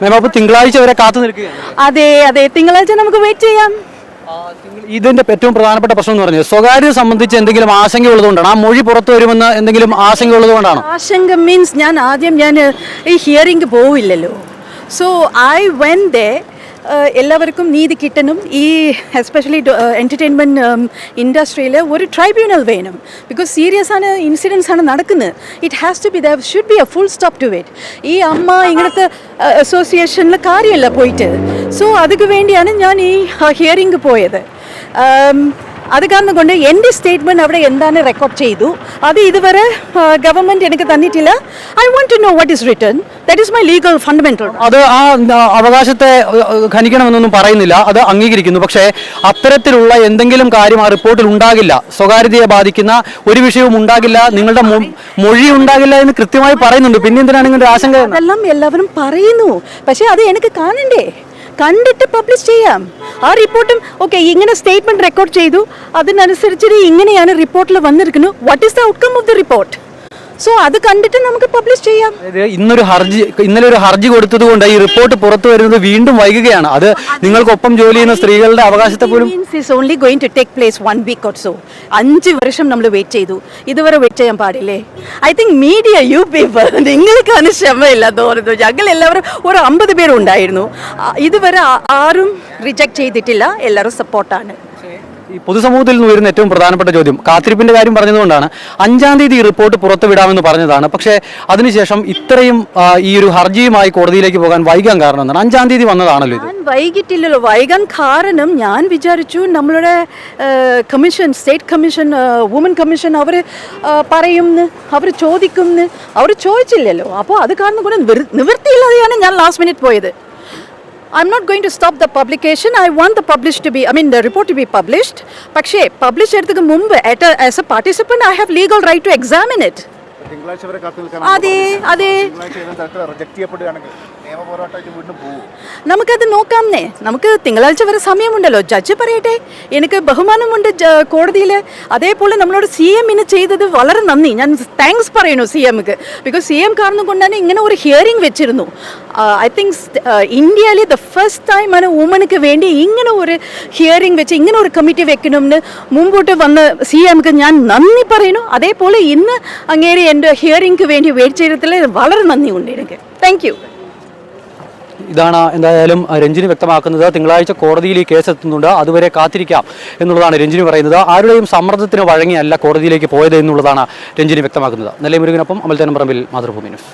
മാം, അപ്പോൾ തിങ്കളാഴ്ച വരെ കാത്തു നിൽക്കുകയാണ്. അതെ തിങ്കളാഴ്ച നമുക്ക് വെയിറ്റ് ചെയ്യാം. ഇതിന്റെ ഏറ്റവും പ്രധാനപ്പെട്ട പ്രശ്നം എന്ന് പറഞ്ഞത് സ്വകാര്യത സംബന്ധിച്ച് എന്തെങ്കിലും ആശങ്ക ഉള്ളതുകൊണ്ടാണ്, ആ മൊഴി പുറത്തു വരുമെന്ന് എന്തെങ്കിലും ആശങ്ക ഉള്ളതുകൊണ്ടാണ്. ആശങ്ക മീൻസ് ഞാൻ ഈ ഹിയറിംഗ് പോവില്ലല്ലോ. സോ ഐ വെൻ ദേ എല്ലാവർക്കും നീതി കിട്ടണം. ഈ എസ്പെഷ്യലി എൻ്റർടൈൻമെൻറ്റ് ഇൻഡസ്ട്രിയിൽ ഒരു ട്രൈബ്യൂണൽ വേണം. ബിക്കോസ് സീരിയസ് ആണ് ഇൻസിഡൻസ് ആണ് നടക്കുന്നത്. It has to be there should be a full stop to it. ഈ അമ്മ ഇങ്ങനത്തെ അസോസിയേഷനിൽ കാര്യമില്ല പോയിട്ട്. സോ അതിന് വേണ്ടിയാണ് ഞാൻ ഈ ഹിയറിംഗ് പോയത്. അത് കാരണം കൊണ്ട് എൻ്റെ സ്റ്റേറ്റ്മെൻറ്റ് അവിടെ എന്താണ് റെക്കോർഡ് ചെയ്തു അത് ഇതുവരെ ഗവൺമെൻറ് എനിക്ക് തന്നിട്ടില്ല. I want to know what is written. That is my legal fundamental. അത് ആ അവകാശത്തെ ഖനിക്കണമെന്നൊന്നും പറയുന്നില്ല, അത് അംഗീകരിക്കുന്നു. പക്ഷേ അത്തരത്തിലുള്ള എന്തെങ്കിലും കാര്യം ആ റിപ്പോർട്ടിൽ ഉണ്ടാകില്ല, സ്വകാര്യതയെ ബാധിക്കുന്ന ഒരു വിഷയവും ഉണ്ടാകില്ല, നിങ്ങളുടെ മൊഴി ഉണ്ടാകില്ല എന്ന് കൃത്യമായി പറയുന്നുണ്ട്. പിന്നെ എന്തിനാണ് നിങ്ങളുടെ ആശങ്ക? അതെല്ലാം എല്ലാവരും പറയുന്നു, പക്ഷേ അത് എനിക്ക് കാണണ്ടേ, കണ്ടിട്ട് പബ്ലിഷ് ചെയ്യാം. ആ റിപ്പോർട്ടും ഓക്കെ ഇങ്ങനെ സ്റ്റേറ്റ്മെന്റ് റെക്കോർഡ് ചെയ്തു, അതിനനുസരിച്ച് ഇങ്ങനെയാണ് റിപ്പോർട്ടിൽ വന്നിരിക്കുന്നു. What is the outcome of the report? So അത് കണ്ടിട്ട് നമുക്ക് പബ്ലിഷ് ചെയ്യാം. ഇന്നലെ ഒരു ഹർജി കൊടുത്തത് കൊണ്ട് ഈ റിപ്പോർട്ട് പുറത്തു വരുന്നത് വീണ്ടും വൈകുകയാണ്. അത് നിങ്ങൾക്കൊപ്പം ജോലി ചെയ്യുന്ന സ്ത്രീകളുടെ അവകാശത്തെ പോലും only going to take place 1 week or so. 5 വർഷം നമ്മൾ വെയിറ്റ് ചെയ്തു, ഇതുവരെ വെയിറ്റ് ചെയ്യാൻ പാടില്ലേ? I think media you people നിങ്ങൾക്കാണ് ക്ഷമയില്ല തോന്നുന്നു. ഞങ്ങൾ എല്ലാവരും ഒരു 50 പേരുണ്ടായിരുന്നു, ഇതുവരെ ആരും റിജക്ട് ചെയ്തിട്ടില്ല, എല്ലാവരും സപ്പോർട്ടാണ്. ഈ പൊതുസമൂഹത്തിൽ നിന്ന് വരുന്ന ഏറ്റവും പ്രധാനപ്പെട്ട ചോദ്യം കാത്തിരിപ്പിന്റെ കാര്യം പറഞ്ഞതുകൊണ്ടാണ്. 5-ാം തീയതി ഈ റിപ്പോർട്ട് പുറത്തുവിടാമെന്ന് പറഞ്ഞതാണ്. പക്ഷേ അതിനുശേഷം ഇത്രയും ഈ ഒരു ഹർജിയുമായി കോടതിയിലേക്ക് പോകാൻ വൈകാൻ കാരണം എന്താണ്? 5-ാം തീയതി വന്നതാണല്ലോ ഇത്. വൈകിട്ടില്ലല്ലോ. വൈകാൻ കാരണം ഞാൻ വിചാരിച്ചു നമ്മളുടെ commission, state commission, woman commission അവർ പറയുമെന്ന്, അവർ ചോദിക്കുമെന്ന്. അവർ ചോദിച്ചില്ലല്ലോ. അപ്പോൾ അത് കാരണം കൊണ്ട് നിവൃത്തിയില്ലാതെയാണ് ഞാൻ ലാസ്റ്റ് മിനിറ്റ് പോയത്. I'm not going to stop the publication. I want the report to be published. പക്ഷേ പബ്ലിഷ് ചെയ്തതിന് മുമ്പ് as a participant I have legal right to examine it. അതെ നമുക്കത് നോക്കാംന്നേ. നമുക്ക് തിങ്കളാഴ്ച വരെ സമയമുണ്ടല്ലോ. ജഡ്ജ് പറയട്ടെ. എനിക്ക് ബഹുമാനമുണ്ട് കോടതിയിൽ. അതേപോലെ നമ്മളോട് CM ചെയ്തത് വളരെ നന്ദി. ഞാൻ താങ്ക്സ് പറയുന്നു CMക്ക്. ബിക്കോസ് CM കാരണം കൊണ്ടാണ് ഇങ്ങനെ ഒരു ഹിയറിംഗ് വെച്ചിരുന്നു. ഐ തിങ്ക് ഇന്ത്യയിൽ ദ ഫസ്റ്റ് ടൈം ആണ് വുമനക്ക് വേണ്ടി ഇങ്ങനെ ഒരു ഹിയറിംഗ് വെച്ച് ഇങ്ങനെ ഒരു കമ്മിറ്റി വെക്കണമെന്ന് മുമ്പോട്ട് വന്ന CMക്ക് ഞാൻ നന്ദി പറയുന്നു. അതേപോലെ ഇന്ന് അങ്ങേരെ എൻ്റെ ഹിയറിംഗ് വേണ്ടി വെയിറ്റ് ചെയ്തതിൽ വളരെ നന്ദിയുണ്ട് എനിക്ക്. Thank you. ഇതാണ് എന്തായാലും രഞ്ജിനി വ്യക്തമാക്കുന്നത്. തിങ്കളാഴ്ച കോടതിയിൽ ഈ കേസ് എത്തുന്നുണ്ട്, അതുവരെ കാത്തിരിക്കാം എന്നുള്ളതാണ് രഞ്ജിനി പറയുന്നത്. ആരുടെയും സമ്മർദ്ദത്തിന് വഴങ്ങിയല്ല കോടതിയിലേക്ക് പോയത് എന്നുള്ളതാണ് രഞ്ജിനി വ്യക്തമാക്കുന്നത്. നെല്ലിമുരുകനൊപ്പം അമൽത്തേനം പറമ്പിൽ, മാതൃഭൂമി ന്യൂസ്.